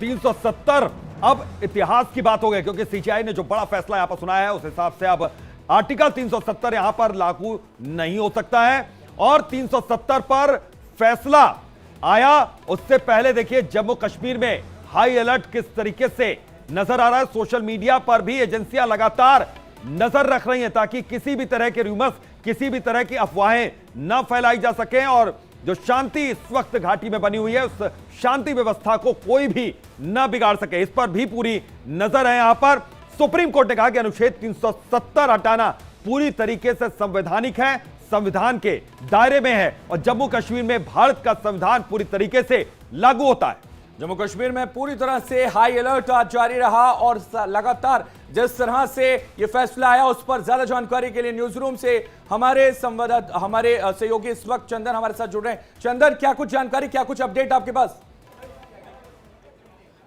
370 अब इतिहास की बात हो गई, क्योंकि सीजीआई ने जो बड़ा फैसला यहां पर सुनाया है उस हिसाब से अब आर्टिकल 370 यहां पर लागू नहीं हो सकता है। और 370 पर फैसला आया उससे पहले देखिए जम्मू कश्मीर में हाई अलर्ट किस तरीके से नजर आ रहा है। सोशल मीडिया पर भी एजेंसियां लगातार नजर रख रही हैं ताकि किसी भी तरह के रूमर्स, किसी भी तरह की अफवाहें न फैलाई जा सकें और जो शांति इस वक्त घाटी में बनी हुई है उस शांति व्यवस्था को कोई भी न बिगाड़ सके, इस पर भी पूरी नजर है। यहां पर सुप्रीम कोर्ट ने कहा कि अनुच्छेद 370 हटाना पूरी तरीके से संवैधानिक है, संविधान के दायरे में है और जम्मू कश्मीर में भारत का संविधान पूरी तरीके से लागू होता है। जम्मू कश्मीर में पूरी तरह से हाई अलर्ट आज जारी रहा और लगातार जिस तरह से यह फैसला आया उस पर ज्यादा जानकारी के लिए न्यूज रूम से हमारे संवाददाता, हमारे सहयोगी इस वक्त चंदन हमारे साथ जुड़ रहे हैं। चंदन, क्या कुछ जानकारी, क्या कुछ अपडेट आपके पास?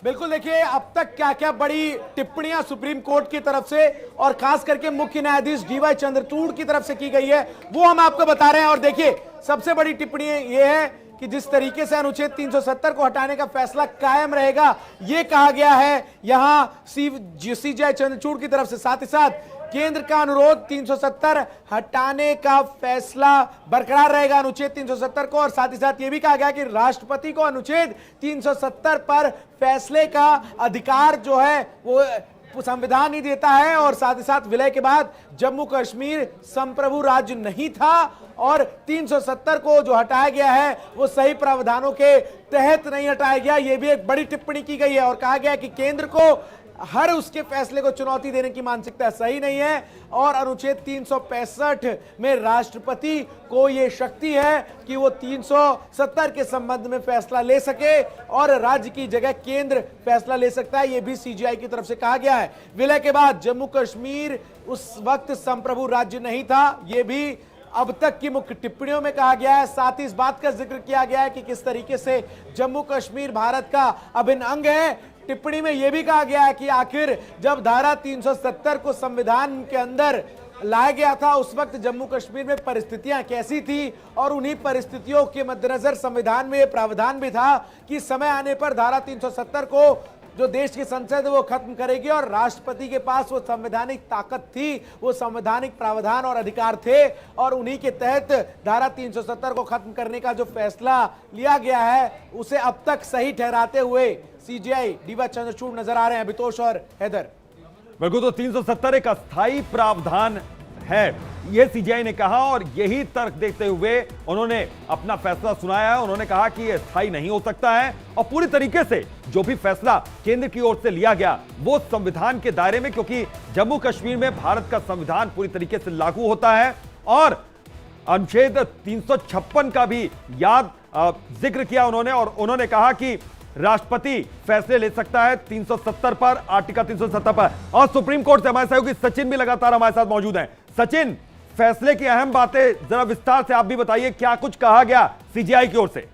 बिल्कुल, देखिए अब तक क्या क्या बड़ी टिप्पणियां सुप्रीम कोर्ट की तरफ से और खास करके मुख्य न्यायाधीश डीवाई चंद्रचूड़ की तरफ से की गई है वो हम आपको बता रहे हैं। और देखिए सबसे बड़ी टिप्पणी ये है कि जिस तरीके से अनुच्छेद 370 को हटाने का फैसला कायम रहेगा ये कहा गया है यहां सीजीआई चंद्रचूड़ की तरफ से। साथ ही साथ केंद्र का अनुरोध 370 हटाने का फैसला बरकरार रहेगा अनुच्छेद 370 को। और साथ ही साथ यह भी कहा गया कि राष्ट्रपति को अनुच्छेद 370 पर फैसले का अधिकार जो है वो संविधान ही देता है। और साथ ही साथ विलय के बाद जम्मू कश्मीर संप्रभु राज्य नहीं था और 370 को जो हटाया गया है वो सही प्रावधानों के तहत नहीं हटाया गया, ये भी एक बड़ी टिप्पणी की गई है। और कहा गया कि केंद्र को हर उसके फैसले को चुनौती देने की मानसिकता सही नहीं है और अनुच्छेद 365 में राष्ट्रपति को यह शक्ति है कि वो 370 के संबंध में फैसला ले सके और राज्य की जगह केंद्र फैसला ले सकता है, यह भी सीजीआई की तरफ से कहा गया है। विलय के बाद जम्मू कश्मीर उस वक्त संप्रभु राज्य नहीं था, यह भी अब तक की मुख्य टिप्पणियों में कहा गया है। साथ ही इस बात का जिक्र किया गया है कि किस तरीके से जम्मू कश्मीर भारत का अभिन्न अंग है। टिप्पणी में यह भी कहा गया है कि आखिर जब धारा 370 को संविधान के अंदर लाया गया था उस वक्त जम्मू कश्मीर में परिस्थितियां कैसी थी और उन्हीं परिस्थितियों के मद्देनजर संविधान में यह प्रावधान भी था कि समय आने पर धारा 370 को जो देश की संसद है वो खत्म करेगी और राष्ट्रपति के पास वो संवैधानिक ताकत थी, वो संवैधानिक प्रावधान और अधिकार थे और उन्हीं के तहत धारा 370 को खत्म करने का जो फैसला लिया गया है उसे अब तक सही ठहराते हुए सीजीआई डीवाई चंद्रचूड़ नजर आ रहे हैं। अभितोष और हैदर, बिल्कुल, तो 370 एक अस्थायी प्रावधान है यह सीजीआई ने कहा और यही तर्क देखते हुए उन्होंने अपना फैसला सुनाया है। उन्होंने कहा कि यह स्थायी नहीं हो सकता है और पूरी तरीके से जो भी फैसला केंद्र की ओर से लिया गया वो संविधान के दायरे में, क्योंकि जम्मू कश्मीर में भारत का संविधान पूरी तरीके से लागू होता है। और अनुच्छेद 356 का भी जिक्र किया उन्होंने और उन्होंने कहा कि राष्ट्रपति फैसले ले सकता है 370 पर, आर्टिकल 370 पर। और सुप्रीम कोर्ट से हमारे सहयोगी सचिन भी लगातार हमारे साथ मौजूद हैं। सचिन, फैसले की अहम बातें जरा विस्तार से आप भी बताइए, क्या कुछ कहा गया सीजीआई की ओर से?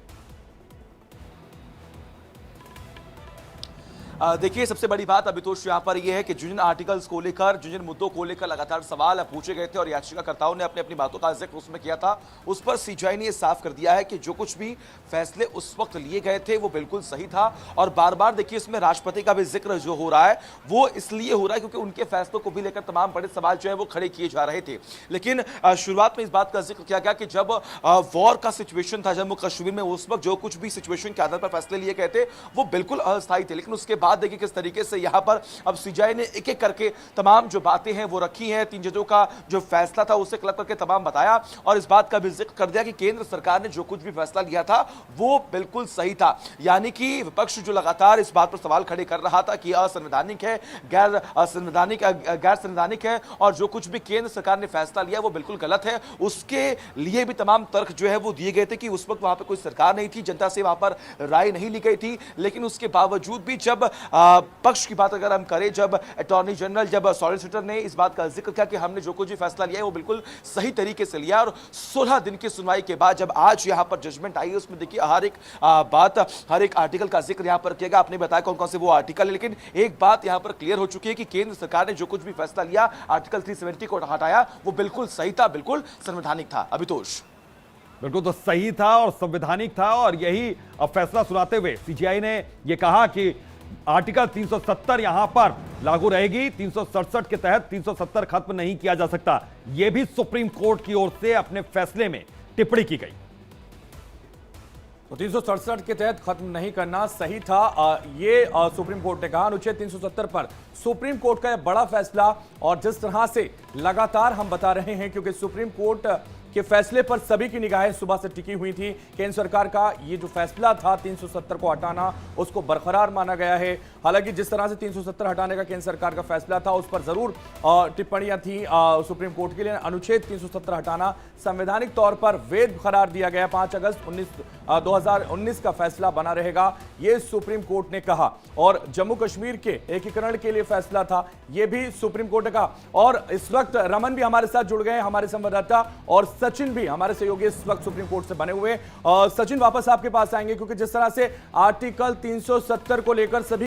देखिए सबसे बड़ी बात अभितोष यहाँ पर यह है कि जिन आर्टिकल्स को लेकर, जिन मुद्दों को लेकर लगातार सवाल पूछे गए थे और याचिकाकर्ताओं ने अपनी अपनी बातों का जिक्र उसमें किया था, उस पर सीजीआई ने यह साफ कर दिया है कि जो कुछ भी फैसले उस वक्त लिए गए थे वो बिल्कुल सही था। और बार बार देखिए इसमें राष्ट्रपति का भी जिक्र जो हो रहा है वो इसलिए हो रहा है क्योंकि उनके फैसलों को भी लेकर तमाम बड़े सवाल जो है वो खड़े किए जा रहे थे। लेकिन शुरुआत में इस बात का जिक्र किया गया कि जब वॉर का सिचुएशन था जम्मू कश्मीर में, उस वक्त जो कुछ भी सिचुएशन के आधार पर फैसले लिए गए थे वो बिल्कुल अस्थायी थे। लेकिन उसके बाद देखिए किस तरीके से यहां पर अब सीजीआई ने एक एक करके तमाम जो बातें हैं वो रखी हैं, 3 जजों का जो फैसला था उसे क्लब करके तमाम बताया और इस बात का भी जिक्र कर दिया कि केंद्र सरकार ने जो कुछ भी फैसला लिया था वो बिल्कुल सही था। यानी कि विपक्ष जो लगातार इस बात पर सवाल खड़े कर रहा था कि असंवैधानिक है, गैर संवैधानिक है और जो कुछ भी केंद्र सरकार ने फैसला लिया वो बिल्कुल गलत है, उसके लिए भी तमाम तर्क जो है वो दिए गए थे कि उस वक्त वहां पर कोई सरकार नहीं थी, जनता से वहां पर राय नहीं ली गई थी। लेकिन उसके बावजूद भी जब पक्ष की बात अगर हम करें, जब अटॉर्नी जनरल, जब सॉलिसिटर ने इस बात का जिक्र किया कि हमने जो कुछ भी फैसला लिया है वो बिल्कुल सही तरीके से लिया और 16 दिन की सुनवाई के बाद जब आज यहां पर जजमेंट आई है उसमें देखिए हर एक बात, हर एक आर्टिकल का जिक्र यहां पर किया गया। आपने बताया कौन कौन से वो आर्टिकल है, लेकिन एक बात यहां पर क्लियर हो चुकी है कि केंद्र सरकार ने जो कुछ भी फैसला लिया, आर्टिकल 370 को हटाया, वो बिल्कुल सही था, बिल्कुल संवैधानिक था। अभितोष, बिल्कुल तो सही था और संवैधानिक था और यही अब फैसला सुनाते हुए सीजीआई ने यह कहा कि आर्टिकल 370 यहां पर लागू रहेगी। 367 के तहत 370 खत्म नहीं किया जा सकता, यह भी सुप्रीम कोर्ट की ओर से अपने फैसले में टिप्पणी की गई। तो 367 के तहत खत्म नहीं करना सही था, ये सुप्रीम कोर्ट ने कहा। अनुच्छेद 370 पर सुप्रीम कोर्ट का यह बड़ा फैसला, और जिस तरह से लगातार हम बता रहे हैं, क्योंकि सुप्रीम कोर्ट के फैसले पर सभी की निगाहें सुबह से टिकी हुई थी। केंद्र सरकार का ये जो फैसला था 370 को हटाना, उसको बरकरार माना गया है। हालांकि जिस तरह से 370 हटाने का केंद्र सरकार का फैसला था, उस पर जरूर टिप्पणियां थी सुप्रीम कोर्ट के लिए। अनुच्छेद 370 हटाना संवैधानिक तौर पर वैध करार दिया गया। 5 अगस्त 2019 का फैसला बना रहेगा, यह सुप्रीम कोर्ट ने कहा। और जम्मू कश्मीर के एकीकरण के लिए फैसला था, यह भी सुप्रीम कोर्ट ने कहा। और इस वक्त रमन भी हमारे साथ जुड़ गए, हमारे संवाददाता, और सचिन भी हमारे सहयोगी इस वक्त सुप्रीम कोर्ट से बने हुए। सचिन, वापस आपके पास आएंगे, क्योंकि जिस तरह से आर्टिकल 370 को लेकर सभी